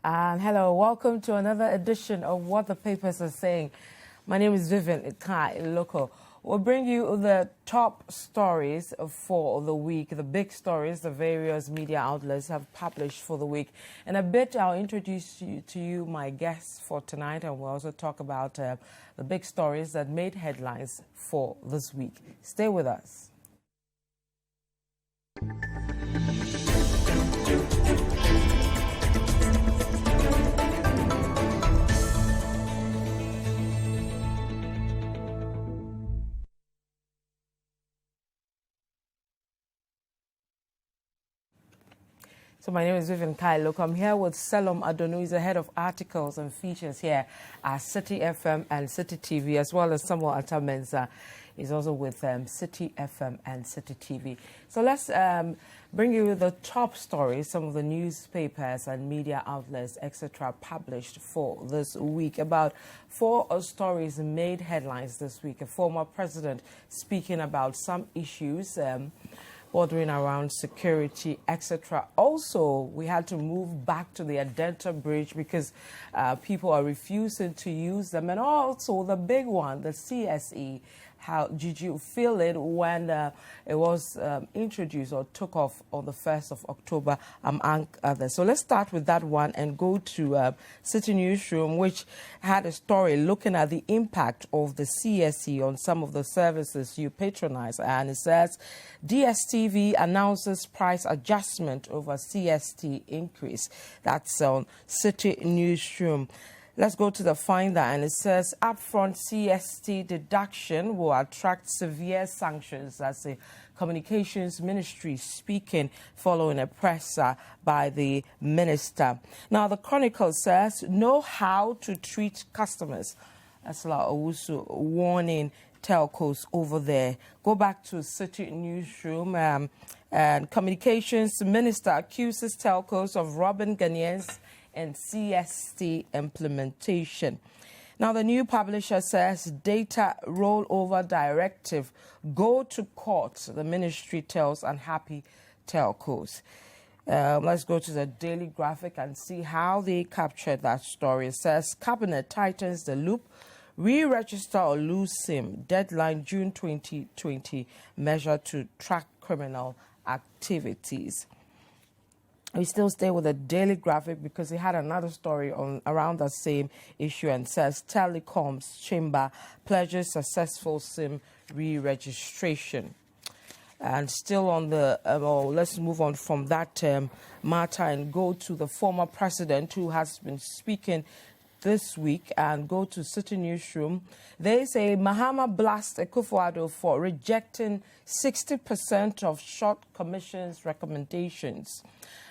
And hello, welcome to another edition of What the Papers Are Saying. My name is Vivian Kai Lokko. We'll bring you the top stories for the week, the big stories the various media outlets have published for the week. In a bit, I'll introduce to you my guests for tonight, and we'll also talk about the big stories that made headlines for this week. Stay with us. So my name is Vivian Kai Lokko. I'm here with Samuel Attah-Mensah, he's the head of articles and features here at City FM and City TV, as well as Samuel Attah-Mensah. He's also with City FM and City TV. So let's bring you the top stories, some of the newspapers and media outlets, etc., published for this week. About 4 stories made headlines this week. A former president speaking about some issues bordering around security, etc. Also, we had to move back to the Adenta Bridge because people are refusing to use them. And also the big one, the CSE. How did you feel it when it was introduced or took off on the 1st of October, among others? So let's start with that one and go to City Newsroom, which had a story looking at the impact of the CSE on some of the services you patronize. And it says, DSTV announces price adjustment over CST increase. That's on City Newsroom. Let's go to the Finder, and it says upfront CST deduction will attract severe sanctions. That's the Communications Ministry speaking following a presser by the minister. Now, the Chronicle says know how to treat customers. That's La Owusu warning Telcos over there. Go back to City Newsroom. And Communications Minister accuses Telcos of robbing Ghanaians and CST implementation. Now, the new publisher says data rollover directive go to court. The ministry tells unhappy Telcos. Let's go to the Daily Graphic and see how they captured that story. It says Cabinet tightens the loop, re-register or lose SIM, deadline June 2020, measure to track criminal activities. We still stay with the Daily Graphic because it had another story on around the same issue and says Telecoms Chamber pledges successful SIM re-registration. And still on the, let's move on from that matter and go to the former president who has been speaking this week and go to City Newsroom. They say Mahama blasts Akufo-Addo for rejecting 60% of Short Commission's recommendations.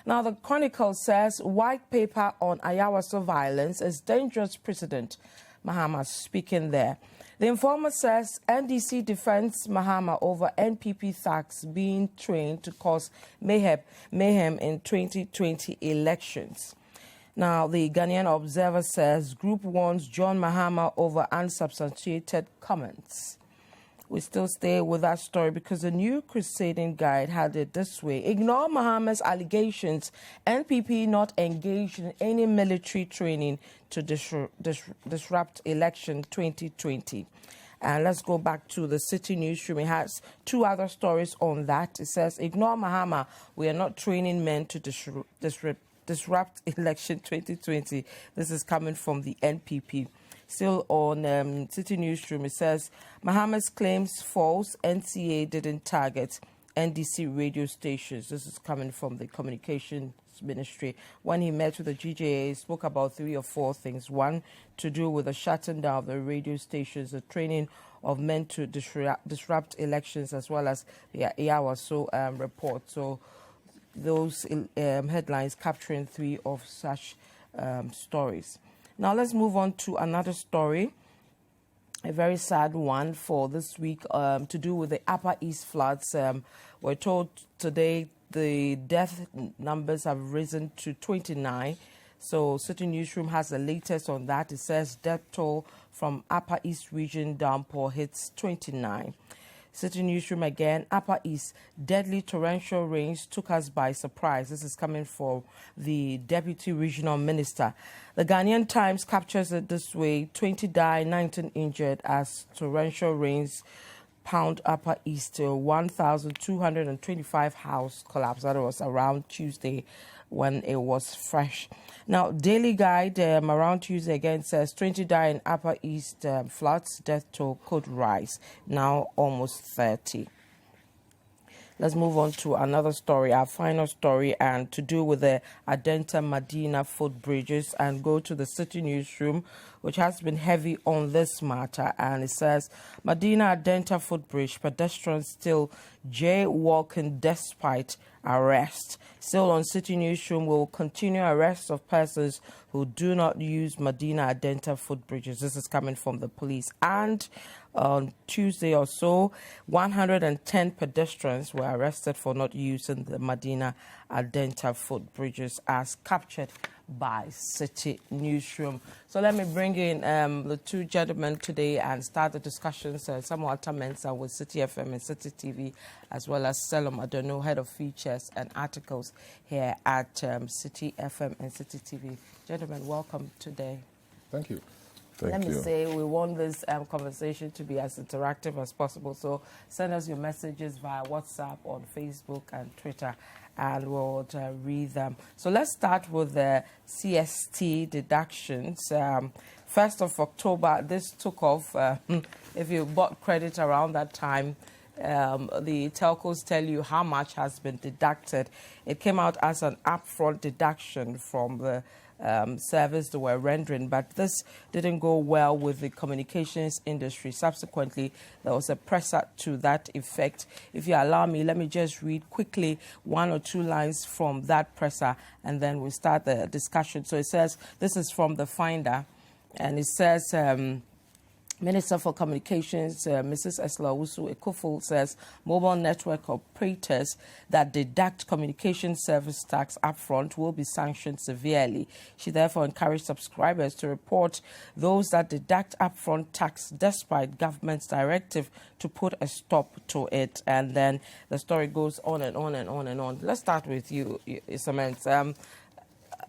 Now, the Chronicle says white paper on Ayawaso violence is dangerous precedent. Mahama speaking there. The Informer says NDC defends Mahama over NPP thugs being trained to cause mayhem in 2020 elections. Now, the Ghanaian Observer says group warns John Mahama over unsubstantiated comments. We still stay with that story because the New Crusading Guide had it this way. Ignore Mahama's allegations. NPP not engaged in any military training to disrupt election 2020. And let's go back to the City Newsroom. It has 2 other stories on that. It says, ignore Mahama. We are not training men to disrupt election 2020. This is coming from the NPP. Still on City Newsroom, it says, Mahama's claims false. NCA didn't target NDC radio stations. This is coming from the Communications Ministry. When he met with the GJA, he spoke about 3 or 4 things. One, to do with the shutting down of the radio stations, the training of men to disrupt elections, as well as the Ayawaso report. So those headlines capturing 3 of such stories. Now let's move on to another story, a very sad one for this week, to do with the Upper East floods. We're told today the death numbers have risen to 29. So City Newsroom has the latest on that. It says death toll from Upper East region downpour hits 29. City Newsroom again. Upper East, deadly torrential rains took us by surprise. This is coming from the Deputy Regional Minister. The Ghanaian Times captures it this way: 20 died, 19 injured as torrential rains pound Upper East. 1,225 house collapsed. That was around Tuesday when it was fresh. Now, Daily Guide around Tuesday again says 20 die in Upper East floods. Death toll could rise, now almost 30. Let's move on to another story, our final story, and to do with the Adenta-Medina footbridges, and go to the City Newsroom, which has been heavy on this matter. And it says, Medina-Adenta footbridge, pedestrians still jaywalking despite arrest. Still on City Newsroom, we'll continue arrests of persons who do not use Medina-Adenta footbridges. This is coming from the police. And on Tuesday or so, 110 pedestrians were arrested for not using the Medina-Adenta footbridges, as captured by City Newsroom. So let me bring in the two gentlemen today and start the discussions. Samuel Attah-Mensah with City FM and City TV, as well as Samuel Attah-Mensah, head of features and articles here at City FM and City TV. Gentlemen, welcome today. Thank you. Let me say, we want this conversation to be as interactive as possible. So send us your messages via WhatsApp, on Facebook and Twitter, and we'll read them. So let's start with the CST deductions. 1st of October, this took off. If you bought credit around that time, the telcos tell you how much has been deducted. It came out as an upfront deduction from the service they were rendering, but this didn't go well with the communications industry. Subsequently, there was a presser to that effect. If you allow me, let me just read quickly one or two lines from that presser, and then we'll start the discussion. So it says, this is from the Finder, and it says, Minister for Communications, Mrs. Esla-Owusu-Ekuful, says mobile network operators that deduct communication service tax upfront will be sanctioned severely. She therefore encouraged subscribers to report those that deduct upfront tax despite government's directive to put a stop to it. And then the story goes on and on and on and on. Let's start with you, Isament.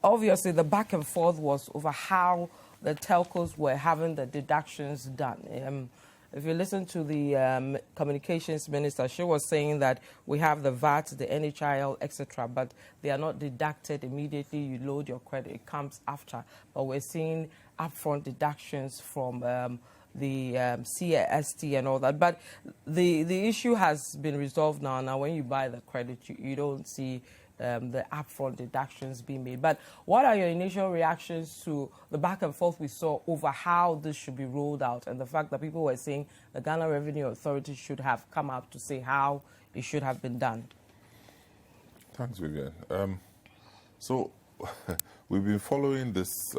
Obviously, the back and forth was over how the telcos were having the deductions done. If you listen to the communications minister, she was saying that we have the VAT, the NHIL, etc., but they are not deducted immediately. You load your credit, it comes after. But we're seeing upfront deductions from the CST and all that. But the issue has been resolved now. Now, when you buy the credit, you don't see the upfront deductions being made. But what are your initial reactions to the back and forth we saw over how this should be rolled out, and the fact that people were saying the Ghana Revenue Authority should have come out to say how it should have been done? Thanks, Vivian. So we've been following this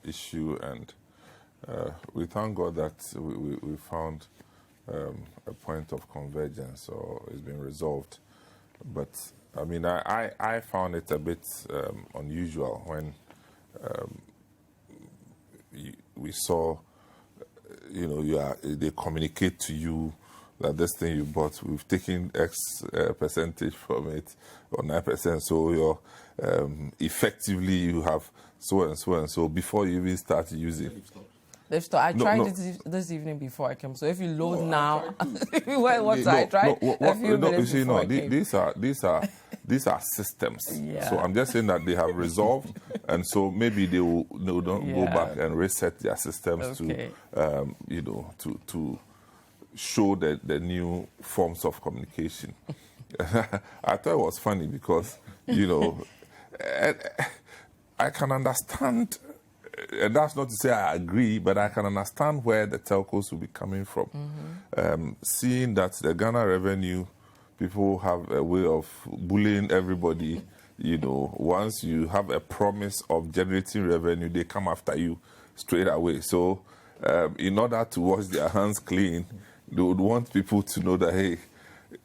issue, and we thank God that we found a point of convergence, or it's been resolved. But I mean, I found it a bit unusual when we saw, they communicate to you that this thing you bought, we've taken X percentage from it, or 9%, so you're effectively you have so and so and so before you even start using. I tried it this evening before I came. So if you load now, I tried a few minutes before I came. These are systems. Yeah. So I'm just saying that they have resolved, and so maybe they don't go back and reset their systems to show the new forms of communication. I thought it was funny because I can understand. And that's not to say I agree, but I can understand where the telcos will be coming from. Mm-hmm. Seeing that the Ghana revenue people have a way of bullying everybody, once you have a promise of generating revenue, they come after you straight away. So in order to wash their hands clean, they would want people to know that, hey,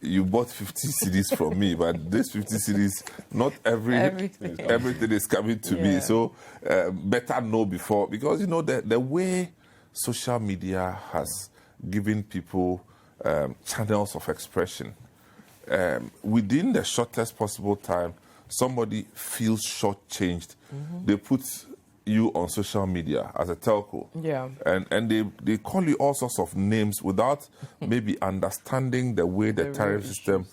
you bought 50 CDs from me, but this 50 CDs, not everything is coming to me. So better know before, because the way social media has given people channels of expression. Within the shortest possible time, somebody feels shortchanged. They put you on social media as a telco. Yeah. And they call you all sorts of names without maybe understanding the way the tariff system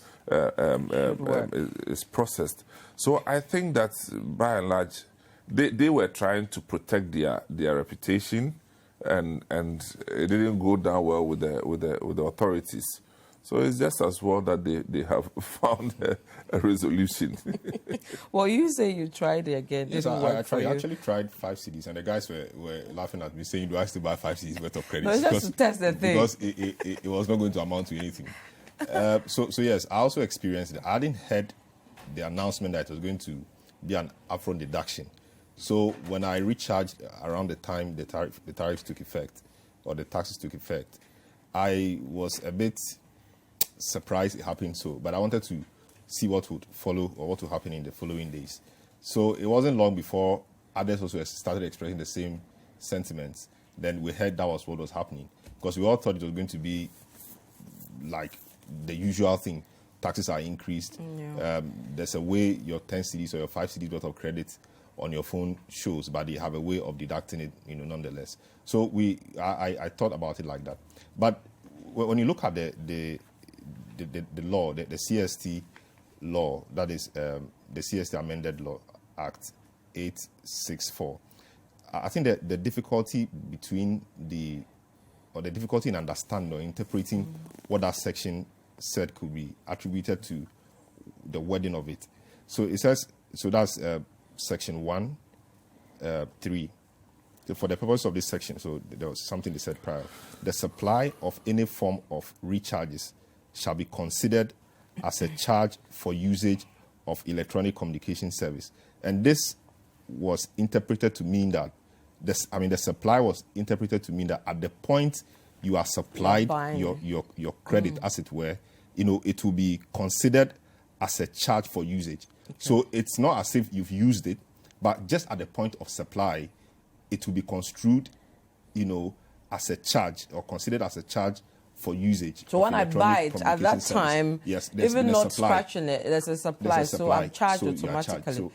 is processed. So I think that by and large, they were trying to protect their reputation, and it didn't go down well with the authorities. So it's just as well that they have found a resolution. Well, you say you tried it again. Yes, I actually tried 5 CDs, and the guys were laughing at me, saying, "Do I still buy 5 CDs worth of credit?" No, just to test the thing. Because it was not going to amount to anything. So yes, I also experienced it. I hadn't heard the announcement that it was going to be an upfront deduction. So when I recharged around the time the tariffs took effect, or the taxes took effect, I was a bit surprised it happened so, but I wanted to see what would follow or what would happen in the following days. So it wasn't long before others also started expressing the same sentiments. Then we heard that was what was happening, because we all thought it was going to be like the usual thing. Taxes are increased. Yeah. There's a way your 10 CDs or your 5 CDs worth of credit on your phone shows, but they have a way of deducting it, nonetheless. So I thought about it like that. But when you look at the law, the CST law, that is the CST Amended Law Act 864, I think that the difficulty the difficulty in understanding or interpreting what that section said could be attributed to the wording of it. So it says, so that's section 1, 3. So for the purpose of this section, so there was something they said prior. The supply of any form of recharges shall be considered as a charge for usage of electronic communication service. And this was interpreted to mean that, the supply was interpreted to mean that at the point you are supplied your credit, as it were, it will be considered as a charge for usage. Okay. So it's not as if you've used it, but just at the point of supply, it will be construed, as a charge or considered as a charge for usage. So when I buy it at that time, yes, even not scratching it, there's a supply, so I'm charged automatically. So,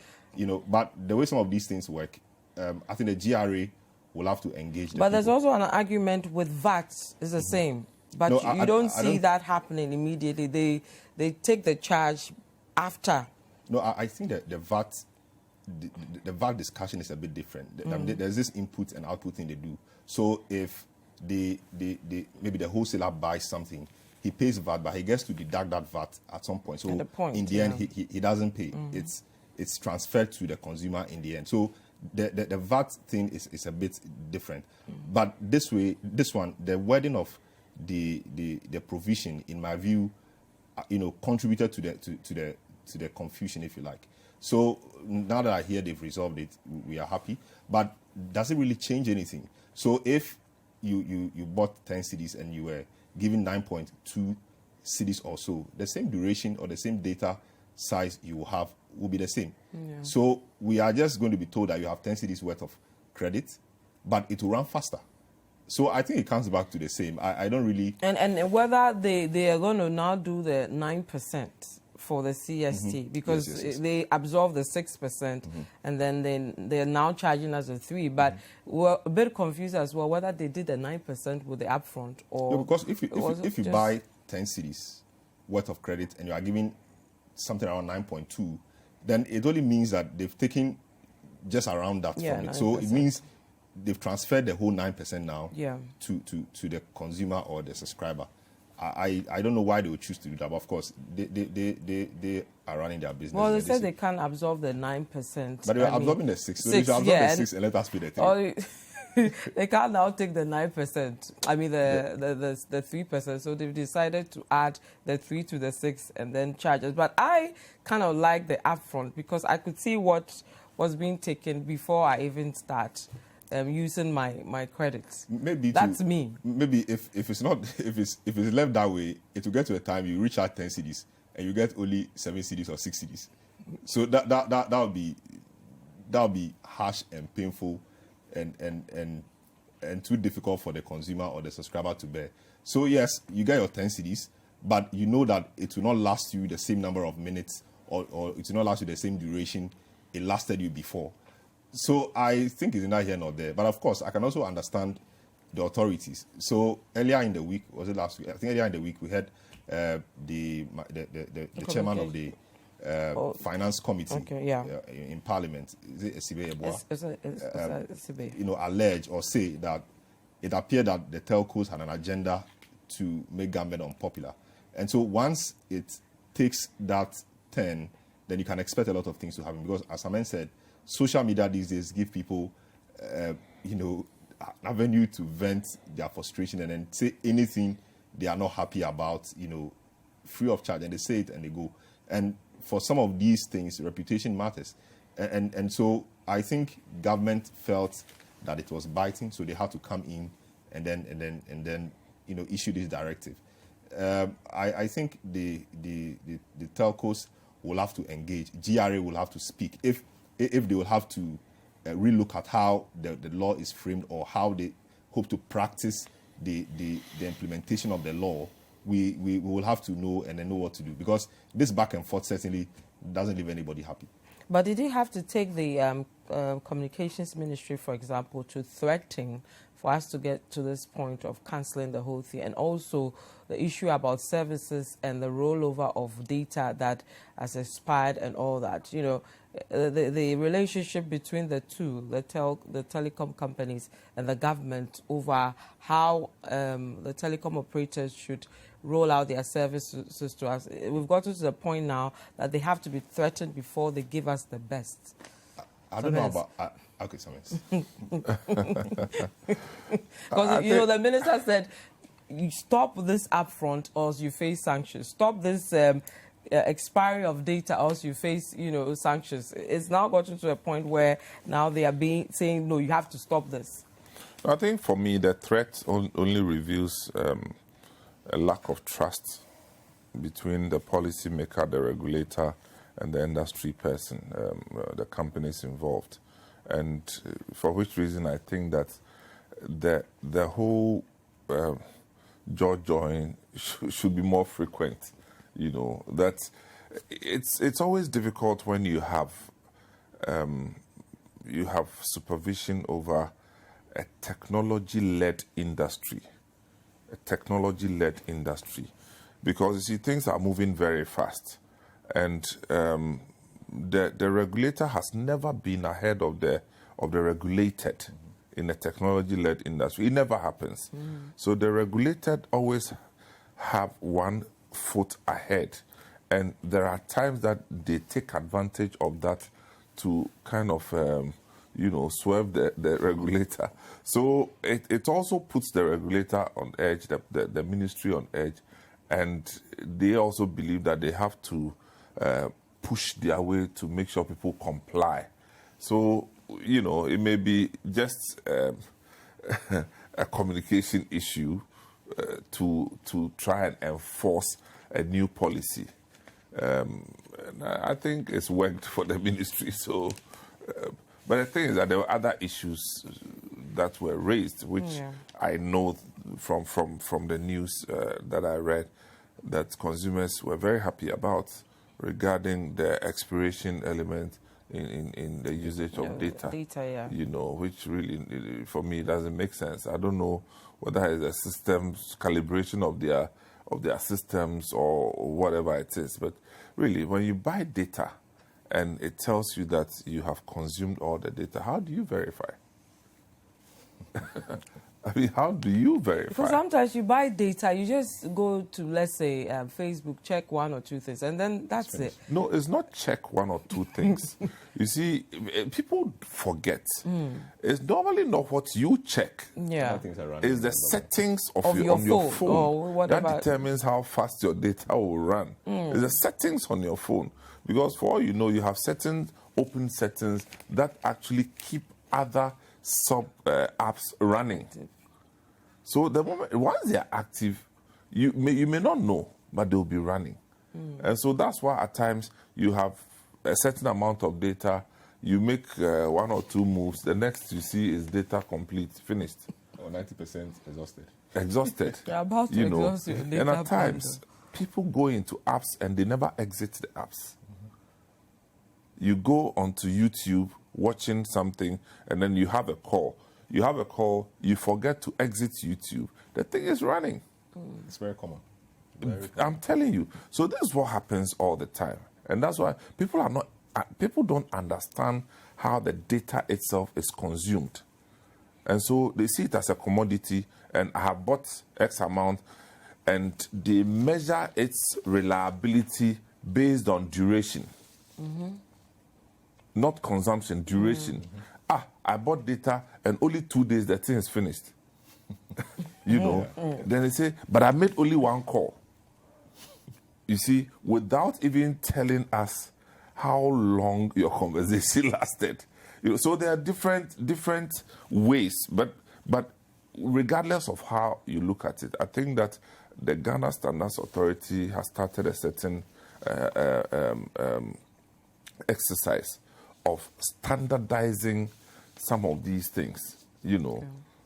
but the way some of these things work, I think the GRA will have to engage. But there's also an argument with VAT is the same. But no, you don't see that happening immediately. They take the charge after. No, I think that the VAT VAT discussion is a bit different. I mean, there's this input and output thing they do. So if maybe the wholesaler buys something, he pays VAT, but he gets to deduct that VAT at some point. So in the end, he doesn't pay. It's transferred to the consumer in the end. So the VAT thing is a bit different. But this one, the wording of the provision, in my view, contributed to the confusion, if you like. So now that I hear they've resolved it, we are happy. But does it really change anything? So if you bought 10 CDs and you were given 9.2 CDs or so, the same duration or the same data size you will have will be the same. Yeah. So we are just going to be told that you have 10 CDs worth of credit, but it will run faster. So I think it comes back to the same. I don't really... And whether they are going to now do the 9% for the CST, because yes. They absorb the 6%, and then they're now charging us a 3%. But we're a bit confused as well whether they did the 9% with the upfront or... No, because if you buy 10 CDs worth of credit and you are giving something around 9.2, then it only means that they've taken just around that from it. 9%. So it means they've transferred the whole 9% now to the consumer or the subscriber. I don't know why they would choose to do that, but of course they are running their business. Well, they said they can't absorb the 9%. But they're absorbing the 6%. So they should absorb the 6% and let us pay the 3%. They can't now take the 9%. I mean the 3%. So they've decided to add the 3 to the 6 and then charge us. But I kind of like the upfront because I could see what was being taken before I even start using my credits. Maybe that's me. Maybe if it's left that way, it will get to a time you reach out 10 CDs and you get only 7 CDs or 6 CDs. So that would be harsh and painful and too difficult for the consumer or the subscriber to bear. So yes, you get your 10 cedis, but you know that it will not last you the same number of minutes, or it will not last you the same duration it lasted you before. So I think it's neither here nor there. But of course, I can also understand the authorities. So earlier in the week, was it last week? I think earlier in the week we had the chairman of the finance committee in Parliament, is it Sibe Yeboah? Allege or say that it appeared that the telcos had an agenda to make government unpopular. And so once it takes that turn, then you can expect a lot of things to happen. Because as Amen said, social media these days give people, an avenue to vent their frustration and then say anything they are not happy about, free of charge. And they say it and they go. And for some of these things, reputation matters. And so I think government felt that it was biting, so they had to come in and then issue this directive. I think the telcos will have to engage. GRA will have to speak if they will have to relook at how the law is framed or how they hope to practice the implementation of the law. We will have to know and then know what to do, because this back and forth certainly doesn't leave anybody happy. But did you have to take the communications ministry, for example, to threaten for us to get to this point of cancelling the whole thing? And also the issue about services and the rollover of data that has expired and all that. The relationship between the two, the telecom companies and the government over how the telecom operators should roll out their services to us. We've gotten to the point now that they have to be threatened before they give us the best. I don't know about... okay, Samuel. Because, the minister said, you stop this upfront or you face sanctions. Stop this expiry of data or you face, sanctions. It's now gotten to a point where now they are saying, no, you have to stop this. I think for me, the threat only reveals a lack of trust between the policymaker, the regulator, and the industry person, the companies involved. And for which reason I think that the whole jaw-jawing should be more frequent. That it's always difficult when you have supervision over a technology-led industry. Because you see, things are moving very fast, and the regulator has never been ahead of the regulated in a technology-led industry. It never happens. So the regulated always have one foot ahead, and there are times that they take advantage of that to kind of swerve the regulator. So it also puts the regulator on edge, the ministry on edge, and they also believe that they have to push their way to make sure people comply. So, it may be just a communication issue to try and enforce a new policy. And I think it's worked for the ministry. So, but the thing is that there were other issues that were raised, which I know from the news that I read that consumers were very happy about, regarding the expiration element in the usage of data. Which really, for me, doesn't make sense. I don't know whether it's a systems calibration of their systems or whatever it is. But really, when you buy data and it tells you that you have consumed all the data, how do you verify? I mean, how do you verify? Because sometimes you buy data, you just go to, let's say, Facebook, check one or two things, and then that's it. No, it's not check one or two things. You see, people forget. It's normally not what you check. It's the settings on your phone or whatever that determines how fast your data will run. It's the settings on your phone. Because for all you know, you have certain open settings that actually keep other sub-apps running. So the moment, once they are active, you may not know, but they'll be running. And so that's why at times you have a certain amount of data, you make one or two moves, the next you see is data complete, finished. Or 90% exhausted. exhausted. You're about to exhaust your data and at plan, times, people go into apps and they never exit the apps. You go onto YouTube watching something, and then you have a call. You forget to exit YouTube. The thing is running. It's very common. I'm telling you. So this is what happens all the time. And that's why people don't understand how the data itself is consumed. And so they see it as a commodity, and I have bought X amount, and they measure its reliability based on duration. Not consumption, duration. I bought data, and only 2 days the thing is finished. Then they say, but I made only 1 call. You see, without even telling us how long your conversation lasted. So there are different ways, but regardless of how you look at it, I think that the Ghana Standards Authority has started a certain exercise of standardizing some of these things.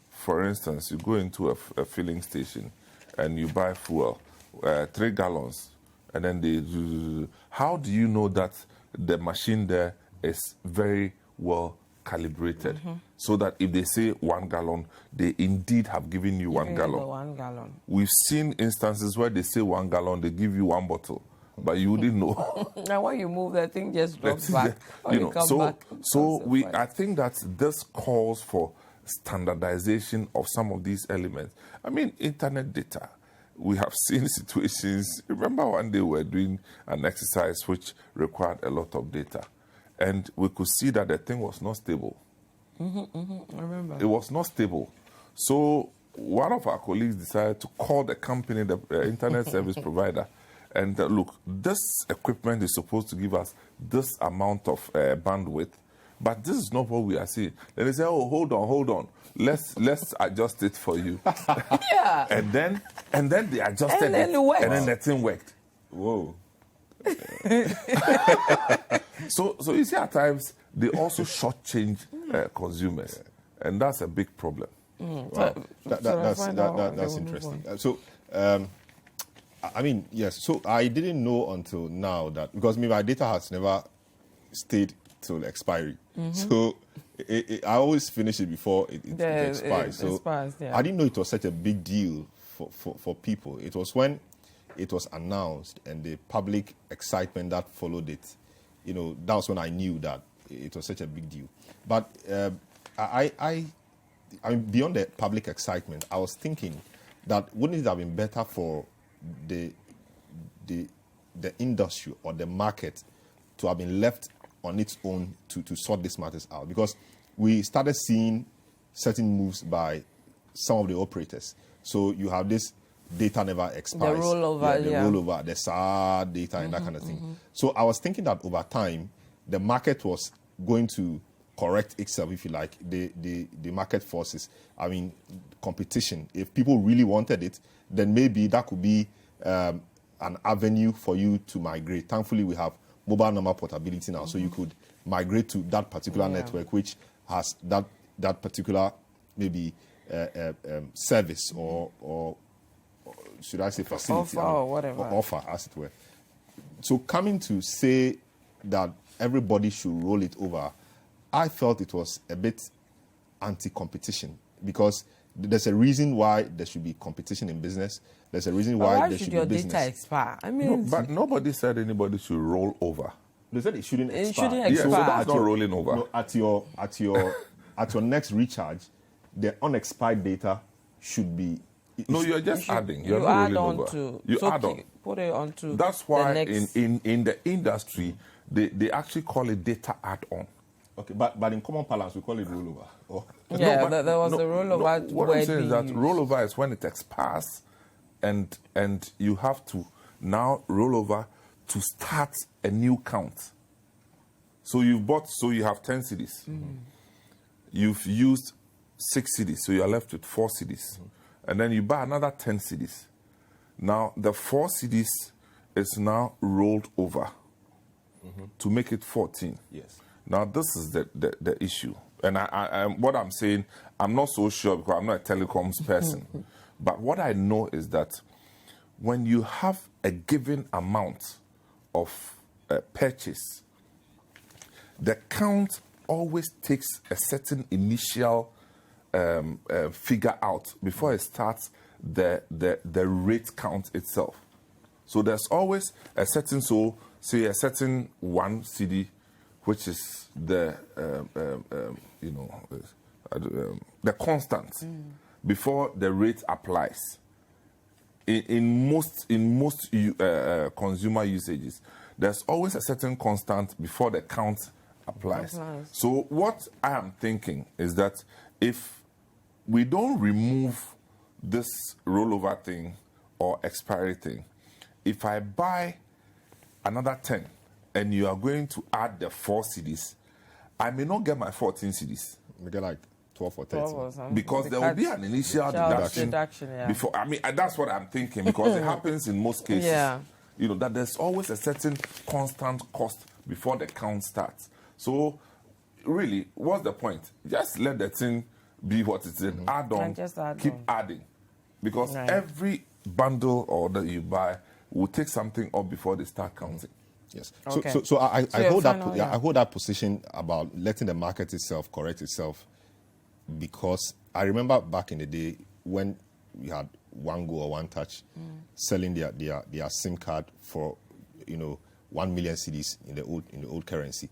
For instance, you go into a filling station and you buy fuel, 3 gallons, and then how do you know that the machine there is very well calibrated, so that if they say 1 gallon, they indeed have given you 1 gallon. 1 gallon. We've seen instances where they say 1 gallon, they give you 1 bottle, but you didn't know. Now when you move, that thing just drops back. I think that this calls for standardization of some of these elements. I mean, internet data. We have seen situations. Remember one day we were doing an exercise which required a lot of data, and we could see that the thing was not stable. I remember. It was not stable. So one of our colleagues decided to call the company, the internet service provider, and look, this equipment is supposed to give us this amount of bandwidth, but this is not what we are seeing. Then they say, oh, hold on. Let's adjust it for you. Yeah. And then they adjusted and then it worked. And then the thing worked. Whoa. So you see, at times they also shortchange consumers, and that's a big problem. Wow. That's interesting. I mean, yes. So I didn't know until now that, because my data has never stayed till expiry. So I always finish it before it expires. So expires, yeah. I didn't know it was such a big deal for people. It was when it was announced and the public excitement that followed it. That was when I knew that it was such a big deal. But I mean, beyond the public excitement, I was thinking that wouldn't it have been better for the industry or the market to have been left on its own to sort these matters out? Because we started seeing certain moves by some of the operators. So you have this data never expires. The rollover, rollover, the SAR data and that kind of thing. So I was thinking that over time, the market was going to correct itself, if you like, the market forces. I mean, competition. If people really wanted it, then maybe that could be an avenue for you to migrate. Thankfully, we have mobile number portability now, so you could migrate to that particular network which has that particular maybe service or should I say facility, or whatever, or offer, as it were. So coming to say that everybody should roll it over, I felt it was a bit anti-competition, because there's a reason why there should be competition in business. There's a reason why there should be business. Why should your data expire? I mean, but nobody said anybody should roll over. They said it shouldn't expire. It shouldn't expire. Yeah, so that's not rolling over. No, at your next recharge, the unexpired data should be. No, you're just adding. You're you not add rolling on over. to. You add on. Put it onto. That's why the next... in the industry they actually call it data add-on. Okay, but in common parlance we call it rollover. Oh. Yeah, there was a rollover. What I'm saying is that rollover is when it expires, and you have to now roll over to start a new count. So you have 10 CDs. You've used 6 CDs, so you're left with 4 CDs. And then you buy another 10 CDs. Now, the 4 CDs is now rolled over to make it 14. Yes. Now, this is the issue. And what I'm saying, I'm not so sure because I'm not a telecoms person. But what I know is that when you have a given amount of purchase, the count always takes a certain initial figure out before it starts the rate count itself. So there's always a certain, say a certain 1 cedi, which is the the constant before the rate applies. In most consumer usages, there's always a certain constant before the count applies. So what I am thinking is that if we don't remove this rollover thing or expiry thing, if I buy another 10 and you are going to add the 4 cedis, I may not get my 14 cedis. We get like 12 or 13. Because there will be an initial deduction before. I mean, that's what I'm thinking, because it happens in most cases. Yeah. You know, that there's always a certain constant cost before the count starts. So, really, what's the point? Just let the thing be what it is. Add on, keep adding. Because every bundle or that you buy will take something up before they start counting. Yes. So I hold I hold that position about letting the market itself correct itself, because I remember back in the day when we had One Go or One Touch selling their SIM card for 1 million cedis in the old currency.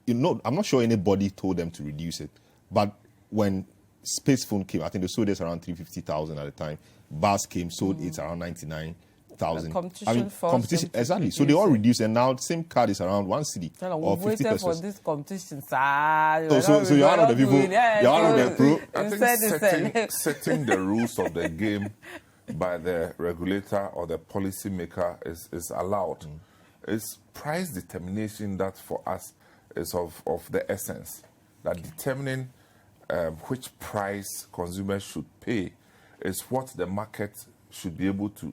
I'm not sure anybody told them to reduce it, but when Space Phone came, I think they sold it around 350,000 at the time. Bars came, sold it around 99,000. Competition exactly. So they all reduced, and now the same card is around 1 cedi or 50 pesos. For this competition, so you're one of the people. You're one of the pro. I think setting the rules of the game by the regulator or the policymaker is allowed. It's price determination that for us is of the essence. That determining which price consumers should pay is what the market should be able to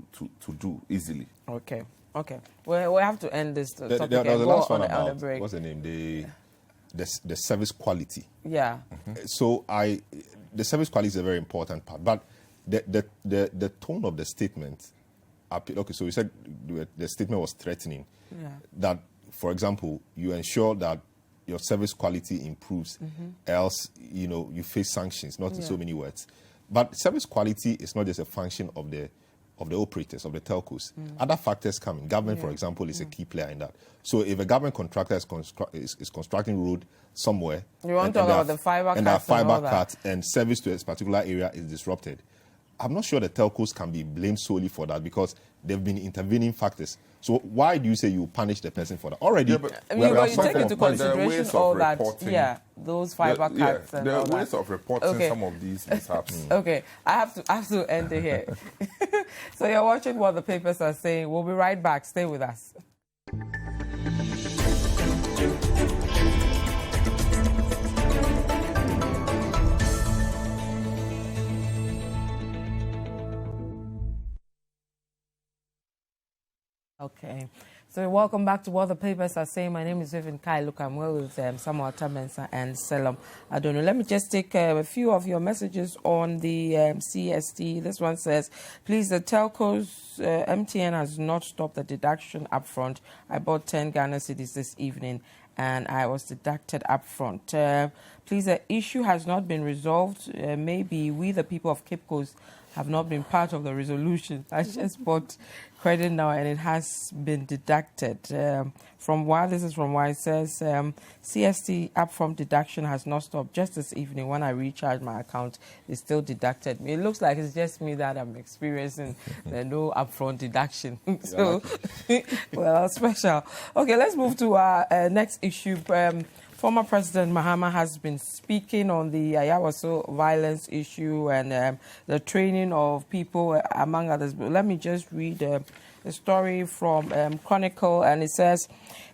do easily. Okay. Well, we have to end this topic and the go last one on about, the break. what's the name? The service quality. Yeah. So the service quality is a very important part, but the tone of the statement. Okay, so you said the statement was threatening. Yeah. That, for example, you ensure that your service quality improves, else you face sanctions. Not in so many words, but service quality is not just a function of the operators, of the telcos. Other factors come in. Government, for example, is a key player in that. So if a government contractor is constructing road somewhere, you want to talk about the fiber cuts and that fiber cut and service to a particular area is disrupted, I'm not sure the telcos can be blamed solely for that, because they've been intervening factors. So why do you say you punish the person for that? Already, but you take into consideration all that, those fiber cuts and all that. There are ways of reporting some of these mishaps. Okay, I have to end it here. So you're watching What the Papers Are Saying. We'll be right back. Stay with us. Okay, so welcome back to What the Papers Are Saying. My name is Vivian Kai Lokko. I'm well with Samuel Attah-Mensah and Samuel Attah-Mensah. Let me just take a few of your messages on the CST. This one says, please, the Telcos, MTN has not stopped the deduction upfront. I bought 10 Ghana cedis this evening and I was deducted upfront. Please, the issue has not been resolved. Maybe we, the people of Cape Coast, have not been part of the resolution. I just bought credit now and it has been deducted. This is from why it says CST upfront deduction has not stopped. Just this evening when I recharge my account, it's still deducted me. It looks like it's just me that I'm experiencing the no upfront deduction. So, well, special. Okay, let's move to our next issue. Former President Mahama has been speaking on the Ayawaso violence issue and the training of people, among others. But let me just read a story from Chronicle, and it says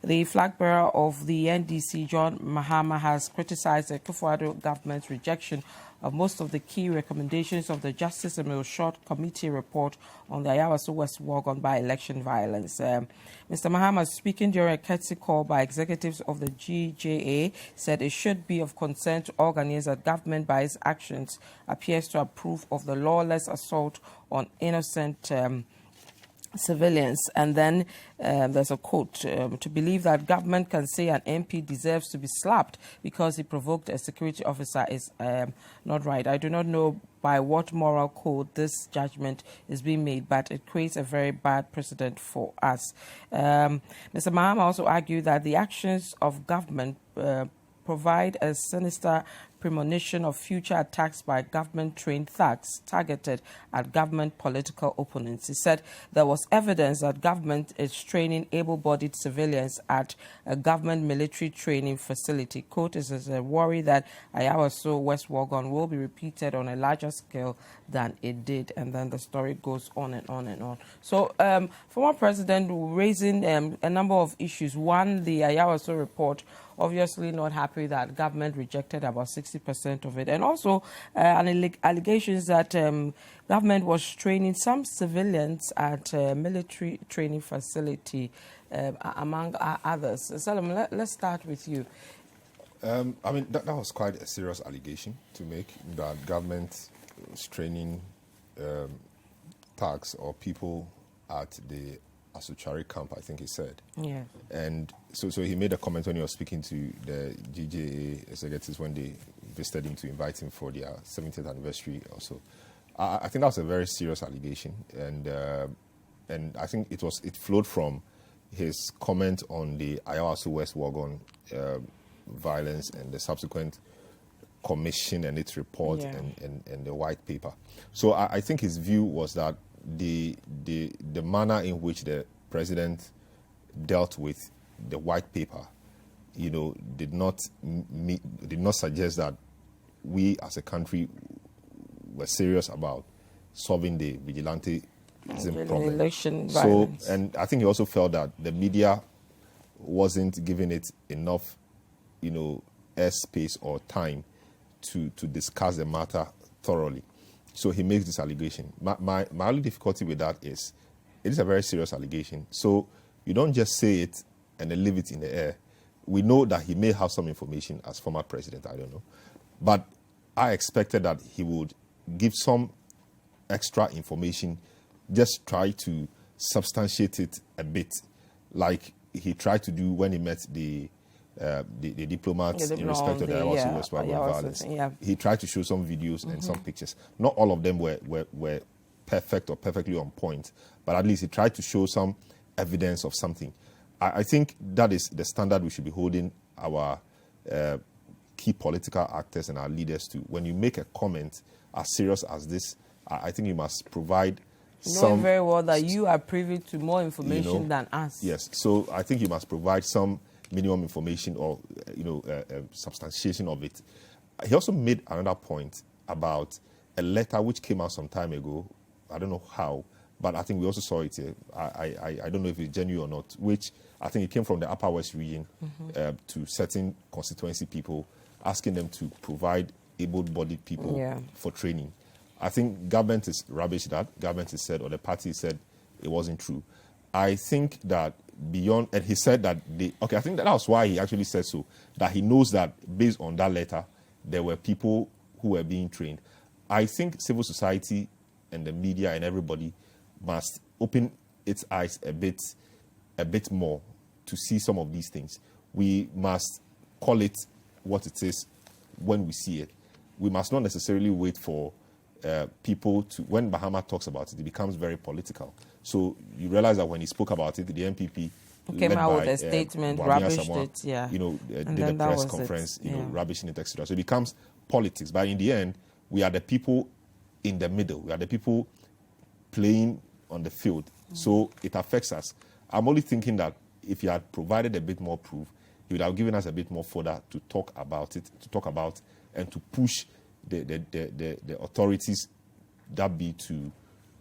the flag bearer of the NDC, John Mahama, has criticized the Akufo-Addo government's rejection of most of the key recommendations of the Justice Emil Short Committee report on the Ayawaso West Wuogon by-election violence. Mr. Mahama, speaking during a courtesy call by executives of the GJA, said it should be of concern to all Ghanaians that government, by its actions, appears to approve of the lawless assault on innocent civilians. And then there's a quote, to believe that government can say an MP deserves to be slapped because he provoked a security officer is not right. I do not know by what moral code this judgment is being made, but it creates a very bad precedent for us. Mr. Mahama also argued that the actions of government provide a sinister premonition of future attacks by government-trained thugs targeted at government political opponents. He said there was evidence that government is training able-bodied civilians at a government military training facility. Quote, is a worry that Ayawaso West Wuogon will be repeated on a larger scale than it did. And then the story goes on and on and on. So former president raising a number of issues. One, the Ayawaso report, obviously not happy that government rejected about 60% of it. And also allegations that government was training some civilians at a military training facility, among others. Salam, let's start with you. I mean, that was quite a serious allegation to make, that government was training thugs or people at the Asuchari camp, I think he said. Yeah. And so he made a comment when he was speaking to the GJA executives when they visited him to invite him for their 70th anniversary or so. I think that was a very serious allegation, and I think it flowed from his comment on the Ayawaso West Wuogon violence and the subsequent commission and its report, yeah, and the white paper. So I think his view was that the manner in which the president dealt with the white paper, did not suggest that we as a country were serious about solving the vigilantism problem. Election violence. So, and I think he also felt that the media wasn't giving it enough, airspace or time to discuss the matter thoroughly. So he makes this allegation. My only difficulty with that is it is a very serious allegation. So you don't just say it and then leave it in the air. We know that he may have some information as former president, I don't know. But I expected that he would give some extra information, just try to substantiate it a bit, like he tried to do when he met the diplomats in respect of the Ayawaso West Wuogon violence. Yeah. He tried to show some videos and some pictures. Not all of them were perfect or perfectly on point, but at least he tried to show some evidence of something. I think that is the standard we should be holding our key political actors and our leaders to. When you make a comment as serious as this, I think you must provide knowing very well that you are privy to more information than us. Yes, so I think you must provide some minimum information or substantiation of it. He also made another point about a letter which came out some time ago. I don't know how, but I think we also saw it here. I don't know if it's genuine or not, which I think it came from the Upper West region to certain constituency people, asking them to provide able-bodied people for training. I think government is rubbish that. Government has said, or the party said it wasn't true. I think that beyond, and he said that I think that was why he actually said so, that he knows that based on that letter, there were people who were being trained. I think civil society and the media and everybody must open its eyes a bit more to see some of these things. We must call it what it is when we see it. We must not necessarily wait for people to, when Mahama talks about it, it becomes very political. So you realize that when he spoke about it, the NPP came out with a statement, rubbished it, did a press conference, rubbishing it, etc. So it becomes politics. But in the end, we are the people in the middle. We are the people playing on the field. So it affects us. I'm only thinking that if he had provided a bit more proof, he would have given us a bit more fodder to talk about and to push the authorities, that be to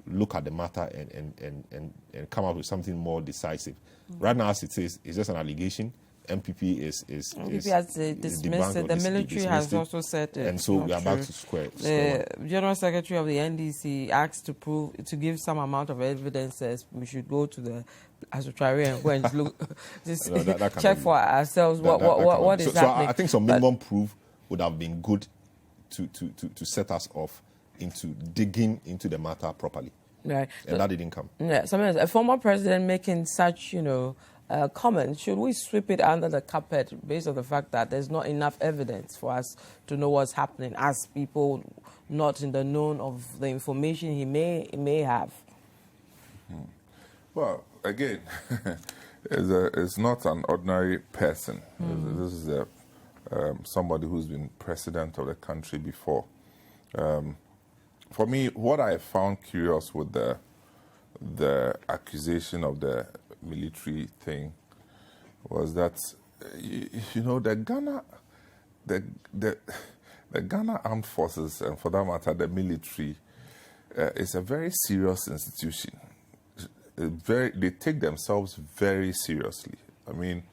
look at the matter and come up with something more decisive. Right now, as it is, it's just an allegation. NPP has dismissed it. The military has also said it. And so we are back to square one. The General Secretary of the NDC asked to give some amount of evidence. Says we should go to the Asutari and go and look, check for ourselves what is happening. So I think some minimum proof would have been good to set us off into digging into the matter properly. Right. And that didn't come. Yeah. Sometimes a former president making such, comments, should we sweep it under the carpet based on the fact that there's not enough evidence for us to know what's happening as people not in the known of the information he may have? Well, again, it's not an ordinary person. This is somebody who's been president of the country before. For me, what I found curious with the accusation of the military thing was that the Ghana Armed Forces, and for that matter the military, is a very serious institution. They take themselves very seriously. I mean,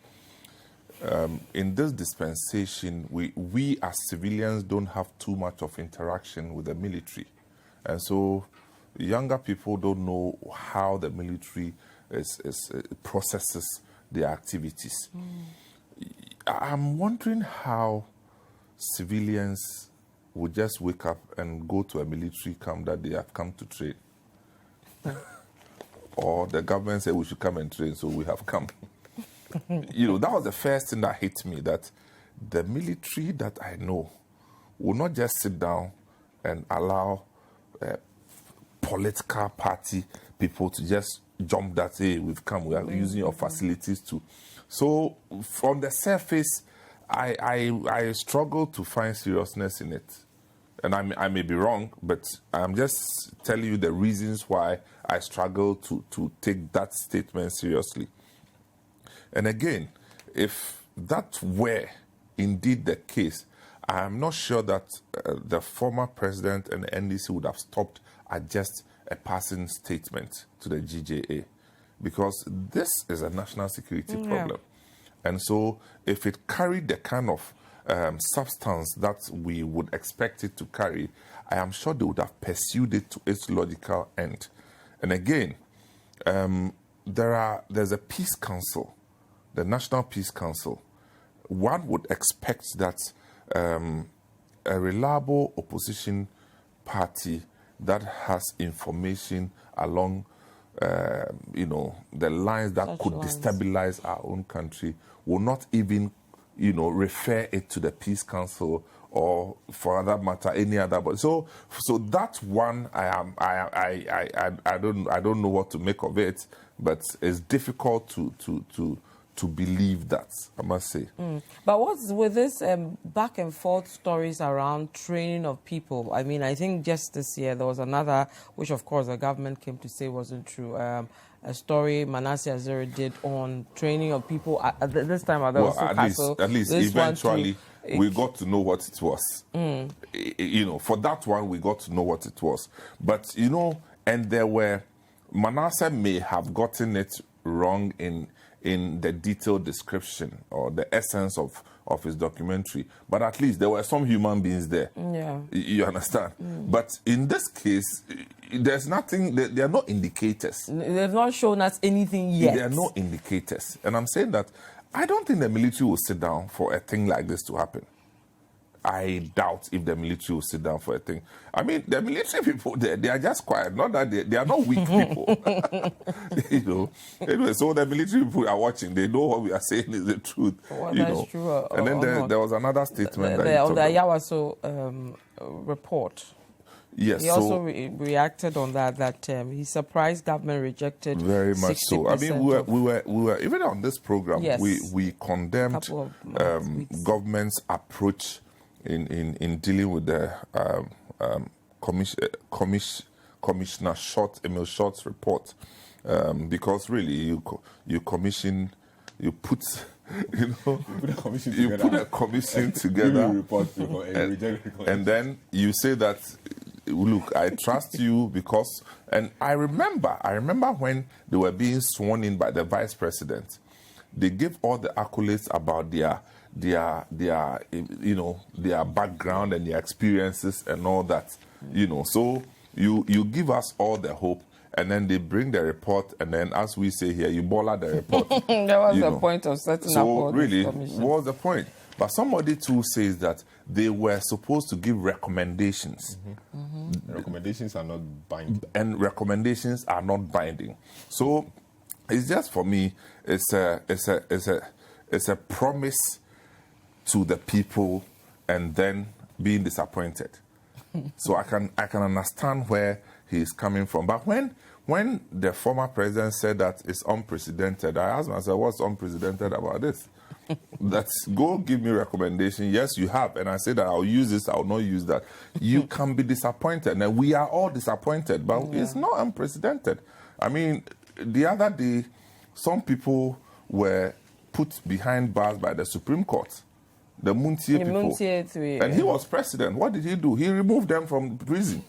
in this dispensation, we as civilians don't have too much of interaction with the military, and so younger people don't know how the military processes their activities. I'm wondering how civilians would just wake up and go to a military camp that they have come to train. Or the government said we should come and train, so we have come. That was the first thing that hit me, that the military that I know will not just sit down and allow political party people to just jump that, hey, we've come, we are using your facilities too. So from the surface, I struggle to find seriousness in it. And I may be wrong, but I'm just telling you the reasons why I struggle to take that statement seriously. And again, if that were indeed the case, I'm not sure that the former president and the NDC would have stopped at just a passing statement to the GJA, because this is a national security problem. And so if it carried the kind of substance that we would expect it to carry, I am sure they would have pursued it to its logical end. And again, there's a peace council, the National Peace Council. One would expect that a reliable opposition party that has information along, the lines that could destabilize our own country will not even, refer it to the Peace Council or, for that matter, any other. But so that one, I don't know what to make of it, but it's difficult to believe that, I must say. But what's with this back and forth stories around training of people? I mean, I think just this year there was another, which of course the government came to say wasn't true, a story Manasseh Azuri did on training of people. This time at least eventually we got to know what it was. For that one, we got to know what it was. But, and there were, Manasseh may have gotten it wrong in the detailed description or the essence of his documentary, but at least there were some human beings there. You understand? But in this case, there's nothing, there are no indicators. They've not shown us anything yet. There are no indicators. And I'm saying that I don't think the military will sit down for a thing like this to happen. I doubt if the military will sit down for a thing. I mean, the military people, they are just quiet. Not that they are not weak people. Anyway, so the military people are watching. They know what we are saying is the truth. That's true. And then there was another statement on the Ayawaso report. Yes, he also reacted on that he's surprised government rejected. Very much so. I mean, we were even on this program. Yes. We condemned government's approach in dealing with the Commissioner Emil Short's report, because really you commission, you put a commission together, and then you say that look, I trust you because, and I remember when they were being sworn in by the vice president, they gave all the accolades about their background and their experiences and all that, So you give us all the hope, and then they bring the report, and then, as we say here, you boiler the report. That was the point of setting up all really, this commission. what was the point? But somebody too says that they were supposed to give recommendations. Recommendations are not binding. And recommendations are not binding. So it's just, for me, it's a promise to the people and then being disappointed. So I can understand where he is coming from. But when the former president said that it's unprecedented, I asked myself, what's unprecedented about this? That's go give me recommendation. Yes, you have. And I said that I'll use this, I'll not use that. You can be disappointed. And we are all disappointed, but it's not unprecedented. I mean, the other day, some people were put behind bars by the Supreme Court. The Muntie people. And he was president. What did he do? He removed them from prison.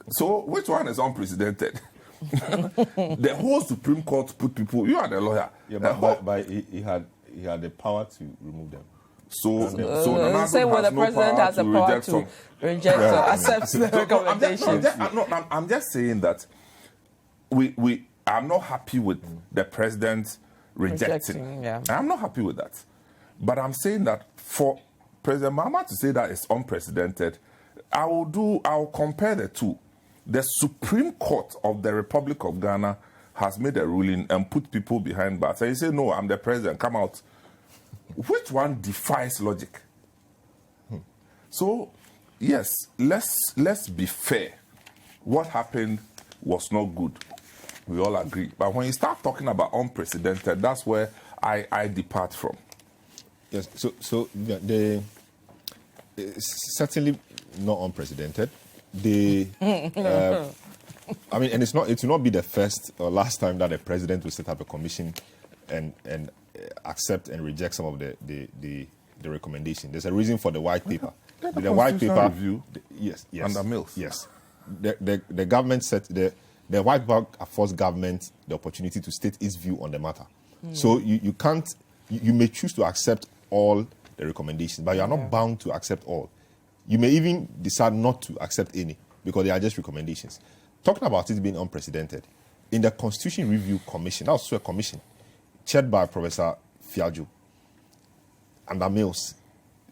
So which one is unprecedented? The whole Supreme Court put people, you are the lawyer. Yeah, but he had the power to remove them. So say when the president has the power to reject or accept the recommendations. I'm just saying that we I'm not happy with the president rejecting. Yeah. I'm not happy with that. But I'm saying that for President Mahama to say that it's unprecedented, I'll compare the two. The Supreme Court of the Republic of Ghana has made a ruling and put people behind bars. And you say, no, I'm the president, come out. Which one defies logic? So, yes, let's be fair. What happened was not good. We all agree. But when you start talking about unprecedented, that's where I depart from. Yes, so certainly not unprecedented. I mean, and it will not be the first or last time that a president will set up a commission and accept and reject some of the recommendation. There's a reason for the white paper. The white paper review. Yes. Under Mills. Yes. The government set the white paper affords government the opportunity to state its view on the matter. So you can't. You may choose to accept all the recommendations, but you are not bound to accept all. You may even decide not to accept any because they are just recommendations. Talking about it being unprecedented, in the Constitution Review Commission, that was also a commission chaired by Professor Fiajo under Mills.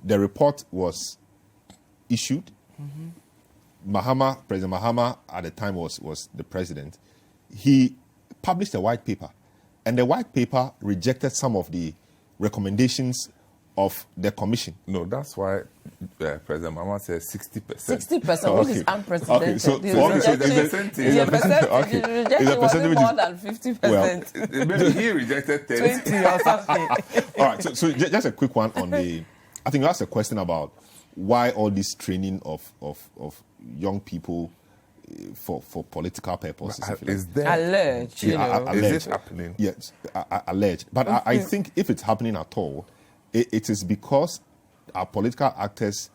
The report was issued. President Mahama at the time was the president. He published a white paper, and the white paper rejected some of the recommendations of the commission. No, that's why President Mahama says 60%. 60%, which is unprecedented. Okay, so the percentage more than 50%. Maybe he rejected 30. 20 or something. All right, so just a quick one on the. I think you asked a question about why all this training of young people for political purposes. Is there alleged? Is it happening? Yes, alleged. But I think if it's happening at all, it is because our political actors,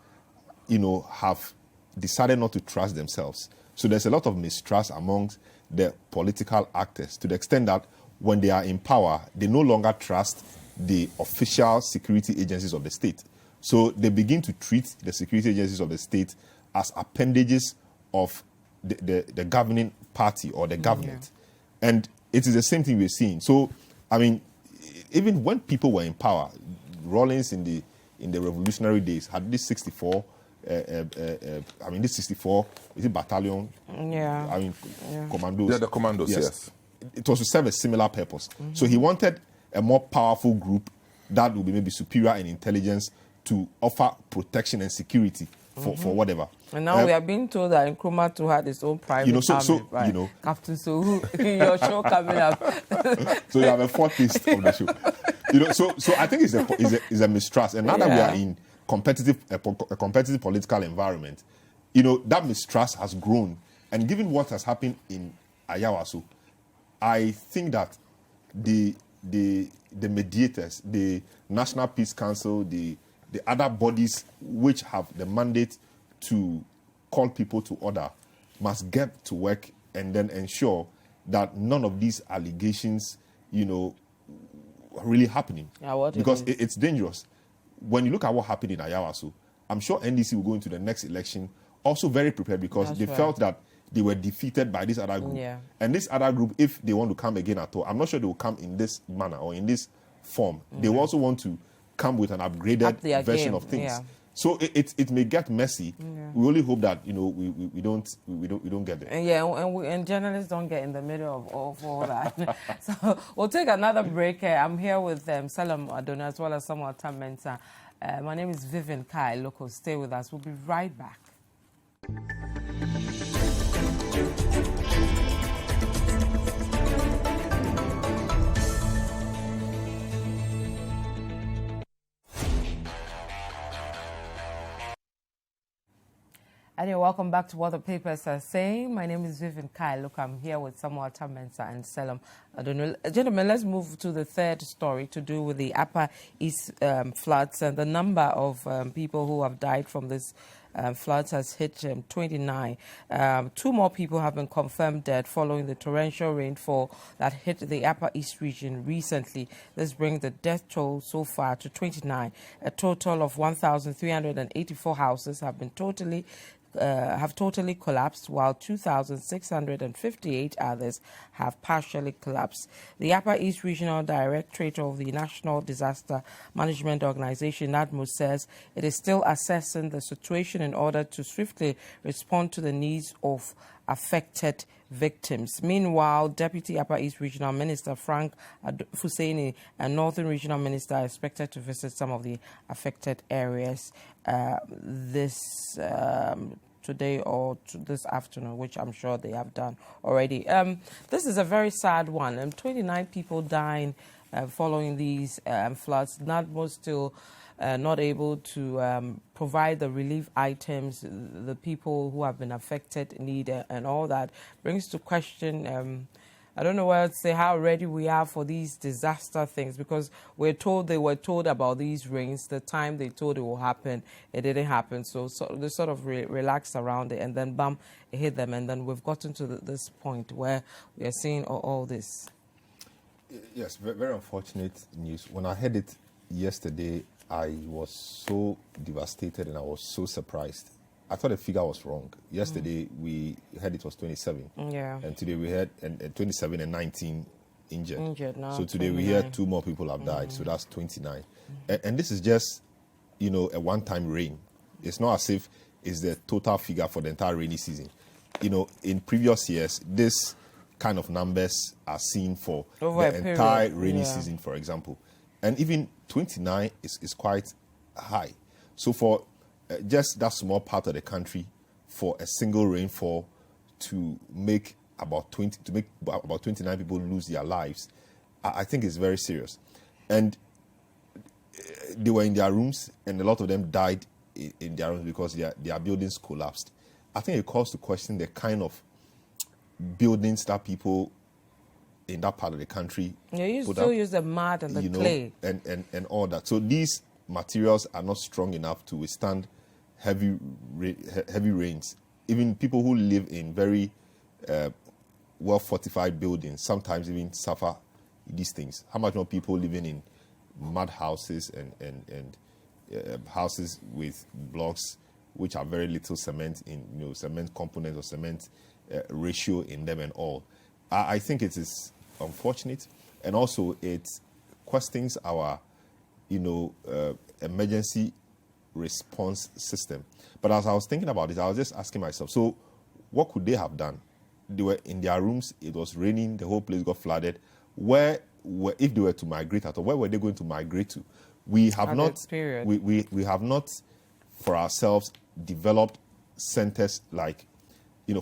have decided not to trust themselves. So there's a lot of mistrust amongst the political actors to the extent that when they are in power, they no longer trust the official security agencies of the state. So they begin to treat the security agencies of the state as appendages of the governing party or the government. Yeah. And it is the same thing we're seeing. So, I mean, even when people were in power, Rawlings in the revolutionary days had this 64, this 64, is it battalion? Yeah. Commandos. Yeah, the commandos, yes. It was to serve a similar purpose. So he wanted a more powerful group that would be maybe superior in intelligence to offer protection and security for whatever. And now we are being told that Nkrumah too had his own private army, right? Captain So your show coming up. So you have a foretaste of the show. So I think it's a mistrust. And now that we are in a competitive political environment, that mistrust has grown. And given what has happened in Ayawaso, I think that the mediators, the National Peace Council, the other bodies which have the mandate to call people to order must get to work and then ensure that none of these allegations, are really happening. Yeah, because it's dangerous. When you look at what happened in Ayawaso, I'm sure NDC will go into the next election also very prepared because they felt that they were defeated by this other group. Yeah. And this other group, if they want to come again at all, I'm not sure they will come in this manner or in this form. They will also want to come with an upgraded version of things. Yeah. So it may get messy. Yeah. We only hope that we don't get there. Yeah, and journalists don't get in the middle of all that. So we'll take another break. I'm here with Samuel Attah-Mensah as well as Samuel Attah-Mensah. My name is Vivian Kai Lokko. Stay with us. We'll be right back. And you're welcome back to What the Papers Are Saying. My name is Vivian Kai Lokko. I'm here with Samuel Attah-Mensah and Samuel Attah-Mensah. Gentlemen, let's move to the third story to do with the Upper East floods. And the number of people who have died from this floods has hit 29. 2 more people have been confirmed dead following the torrential rainfall that hit the Upper East region recently. This brings the death toll so far to 29. A total of 1,384 houses have been totally collapsed, while 2,658 others have partially collapsed. The Upper East Regional Directorate of the National Disaster Management Organization, NADMO, says it is still assessing the situation in order to swiftly respond to the needs of affected victims. Meanwhile, Deputy Upper East Regional Minister Frank Fuseni and Northern Regional Minister are expected to visit some of the affected areas today or this afternoon, which I'm sure they have done already. This is a very sad one. 29 people dying following these floods. NADMO still not able to provide the relief items the people who have been affected need, and all that brings to question I don't know what to say, how ready we are for these disaster things, because they were told about these rains the time they told it will happen. It didn't happen. So they sort of relaxed around it, and then bam, it hit them. And then we've gotten to this point where we are seeing all this. Yes, very unfortunate news. When I heard it yesterday, I was so devastated and I was so surprised. I thought the figure was wrong. Yesterday, we heard it was 27. Yeah. And today we had 27 and 19 injured. Now so today 29. we heard 2 more people have died. So that's 29. And this is just, a one-time rain. It's not as if it's the total figure for the entire rainy season. In previous years, this kind of numbers are seen for over the entire rainy season, for example. And even 29 is quite high. So for just that small part of the country, for a single rainfall to make about 29 people lose their lives, I think it's very serious. And they were in their rooms, and a lot of them died in their rooms because their buildings collapsed. I think it calls to question the kind of buildings that people in that part of the country use the mud and the clay and all that. So these materials are not strong enough to withstand heavy rains. Even people who live in very well-fortified buildings sometimes even suffer these things. How much more people living in mud houses and houses with blocks which have very little cement in, cement components or cement ratio in them and all. I think it is unfortunate, and also it questions our, emergency response system. But as I was thinking about it, I was just asking myself, so what could they have done? They were in their rooms, it was raining, the whole place got flooded. If they were to migrate at all, where were they going to migrate to? We have not for ourselves developed centers like,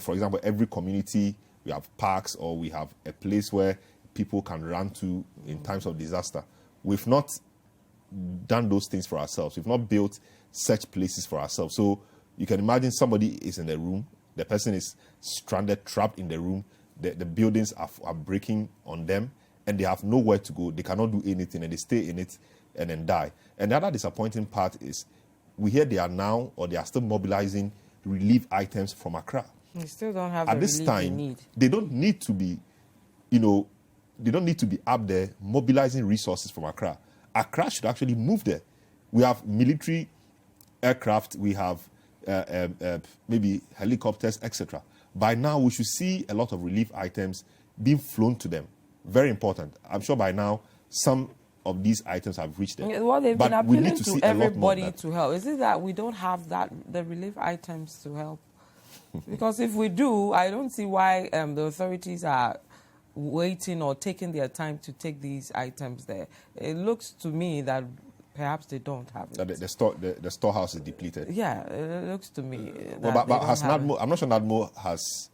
for example, every community, we have parks, or we have a place where people can run to in times of disaster. We've not done those things for ourselves. We've not built such places for ourselves. So you can imagine somebody is in the room, the person is stranded, trapped in the room, the buildings are breaking on them, and they have nowhere to go. They cannot do anything, and they stay in it and then die. And the other disappointing part is we hear they are still mobilizing relief items from Accra. We still don't have At the this relief we time, need. they don't need to be, they don't need to be up there mobilizing resources from Accra. Accra should actually move there. We have military aircraft, we have maybe helicopters, etc. By now, we should see a lot of relief items being flown to them. Very important. I'm sure by now, some of these items have reached them. Well, they've But been we appealing need to to see a lot more of everybody that. to help. Is it that we don't have the relief items to help? Because if we do, I don't see why the authorities are waiting or taking their time to take these items there. It looks to me that perhaps they don't have it. The storehouse is depleted. Yeah, it looks to me. But has NADMO, I'm not sure NADMO has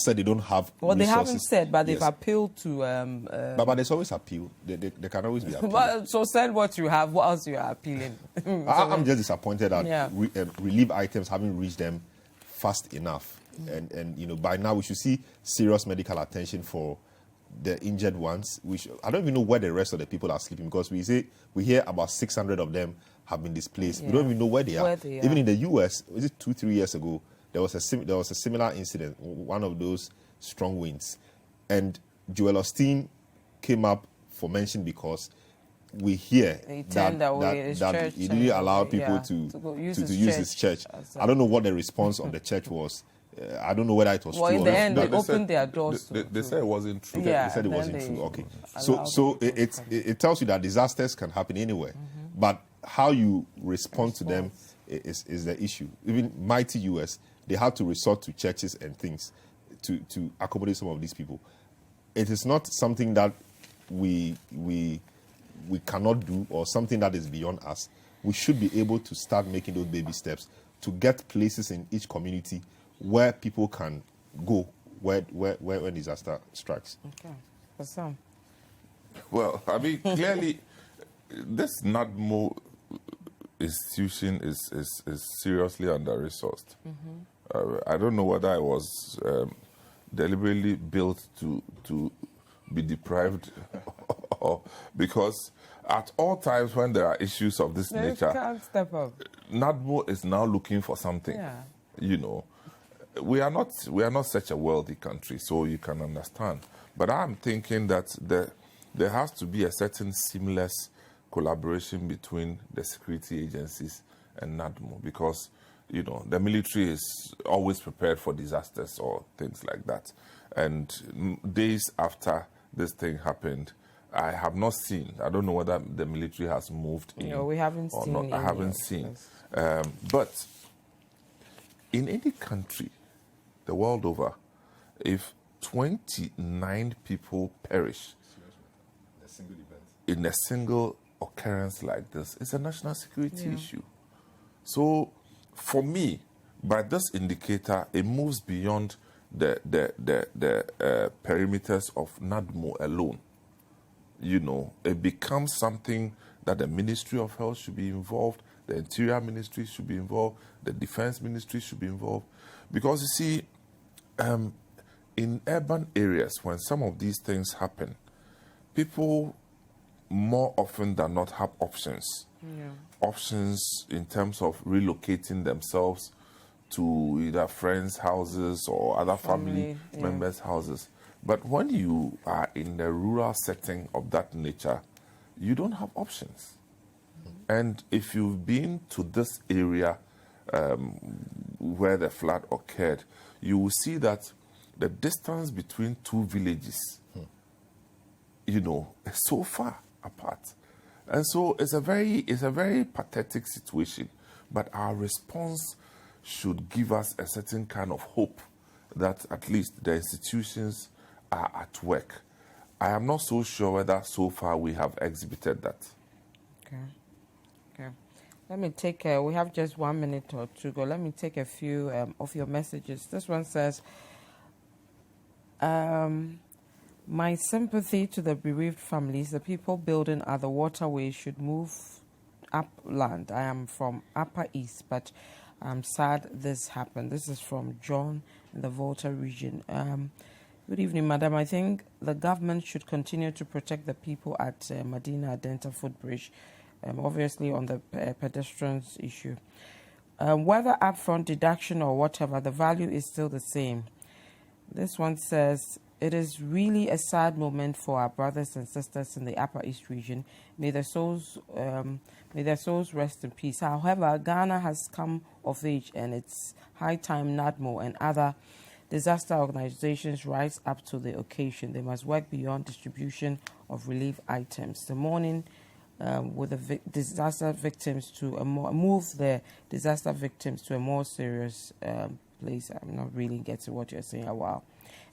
said they don't have well, resources. they haven't said, but they've Yes. appealed to... But there's always appeal. They can always be appealed. Well, so send what you have. What else you are appealing? I'm just disappointed that Yeah. relief items haven't reached them fast enough. And by now we should see serious medical attention for the injured ones. I don't even know where the rest of the people are sleeping, because we hear about 600 of them have been displaced. Yeah. We don't even know where they are. Even are. in the U.S., was it 2-3 years ago? There was a similar incident, one of those strong winds, and Joel Osteen came up for mention because we hear He that turned away his that church he didn't allow people yeah, to go use use his church. I don't know what the response of the church was. I don't know whether it was Well, true in or the not. end, No, they they opened said- their doors. They said it wasn't true. Yeah. They said it then wasn't they true. Okay. allowed So people to it tells you that disasters can happen anywhere. But how you respond to them is the issue. Even mighty US, they had to resort to churches and things to accommodate some of these people. It is not something that we cannot do or something that is beyond us. We should be able to start making those baby steps to get places in each community where people can go when disaster strikes. Okay. For some. Well, I mean, clearly, this NADMO institution is seriously under-resourced. I don't know whether it was deliberately built to be deprived or because at all times when there are issues of this They nature, can't step up. NADMO is now looking for something. Yeah. We are not such a wealthy country, so you can understand. But I'm thinking that there has to be a certain seamless collaboration between the security agencies and NADMO, because the military is always prepared for disasters or things like that. And days after this thing happened, I have not seen. I don't know whether the military has moved in. No, we haven't or seen not. I any haven't of seen. this. But in any country, the world over, if 29 people perish in a single occurrence like this, it's a national security issue. So, for me, by this indicator, it moves beyond the perimeters of NADMO alone. It becomes something that the Ministry of Health should be involved, the Interior Ministry should be involved, the Defense Ministry should be involved. Because, you see, in urban areas, when some of these things happen, people more often than not have options. Options in terms of relocating themselves to either friends' houses or other family members' houses. But when you are in the rural setting of that nature, you don't have options. And if you've been to this area where the flood occurred, you will see that the distance between two villages, is so far apart. And so it's a very pathetic situation. But our response should give us a certain kind of hope that at least the institutions are at work. I am not so sure whether so far we have exhibited that. Okay. Let me take, we have just 1 minute or two go. Let me take a few of your messages. This one says, my sympathy to the bereaved families. The people building at the waterway should move upland. I am from Upper East, but I'm sad this happened. This is from John in the Volta region. Good evening, Madam. I think the government should continue to protect the people at Medina Adenta Footbridge, obviously on the pedestrians issue. Whether upfront deduction or whatever, the value is still the same. This one says, it is really a sad moment for our brothers and sisters in the Upper East region. May their souls rest in peace. However, Ghana has come of age, and it's high time NADMO and other disaster organizations rise up to the occasion. They must work beyond distribution of relief items. The morning with the disaster victims to move the disaster victims to a more serious place. I'm not really getting what you're saying. Wow.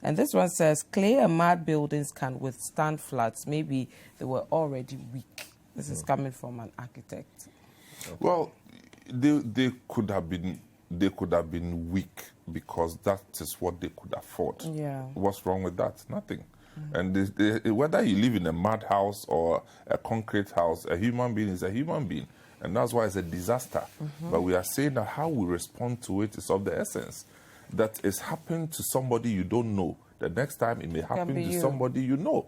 And this one says, clay and mud buildings can withstand floods. Maybe they were already weak. This is coming from an architect. Okay. Well, they could have been weak because that is what they could afford. Yeah. What's wrong with that? Nothing. And whether you live in a mud house or a concrete house, a human being is a human being. And that's why it's a disaster. But we are saying that how we respond to it is of the essence. That is happening to somebody you don't know. The next time it may happen to somebody you know.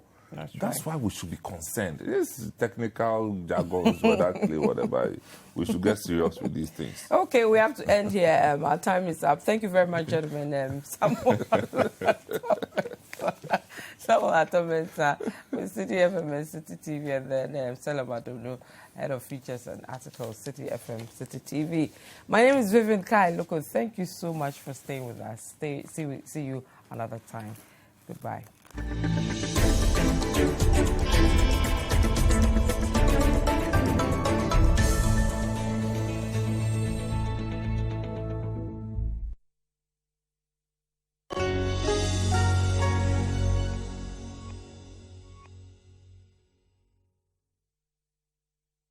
That's why we should be concerned. This is technical jargons, whether clay, whatever. We should get serious with these things. Okay, we have to end here. Our time is up. Thank you very much, gentlemen. Samuel Attah-Mensah with City FM and City TV, and then Samuel Attah-Mensah, head of features and articles, City FM, City TV. My name is Vivian Kai Lokko. Thank you so much for staying with us. See you another time. Goodbye.